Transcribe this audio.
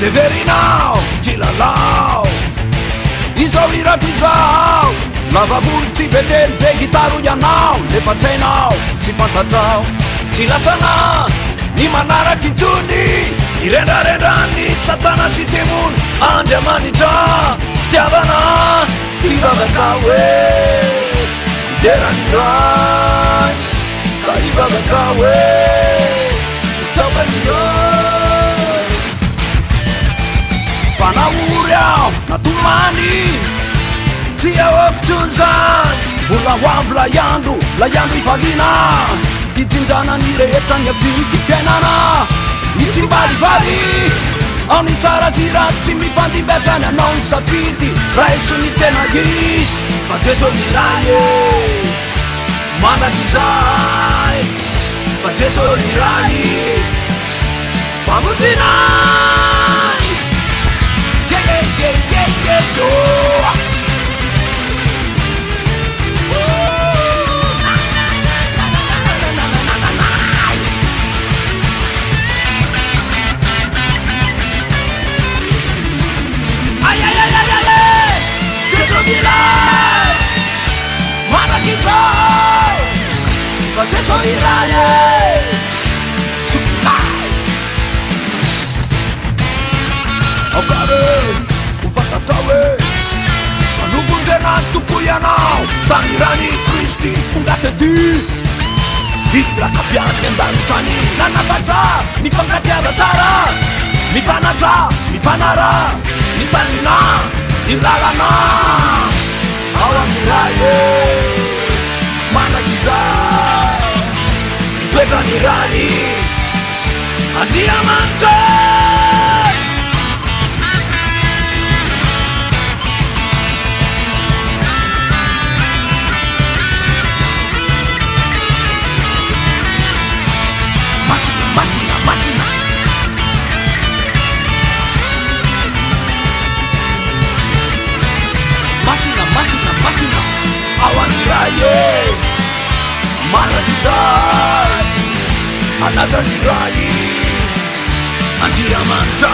Severinao, kilalao izao iraky izao lavavolo tsy vedely be gitaro ianao nefa tsainao tsy fantatrao tsy lasana ny manaraky jony irendrarendrany satana sy demony andriamanitra fitiavana ivavaka hoe ideraniray ka ivavaka hoe itsaukaniray fanaory ao natomany tsy aokitsony zany ola hoavy layandro ivalina itsinjanany rehetra ny avidikenana itsimbalivali ao ny tsara sy ratsy tsy mifandimbetany anao ny safidy raiso ny tena izy fa jeso miray e manaky izay fa jeso miray famonjinay fa jeso iray sukinay akare ufantatao e manovonjena toko ianao tanirany kristy ongatedy irakapiany andanitrany nanafatra mifankatiava tsara mifanaja mifanara mitanina ilalana ao amiray e manakizay mitoetranirany andiamanitra masina masina masina masina masina masina awaniray manakizay anatraniray andiamanitra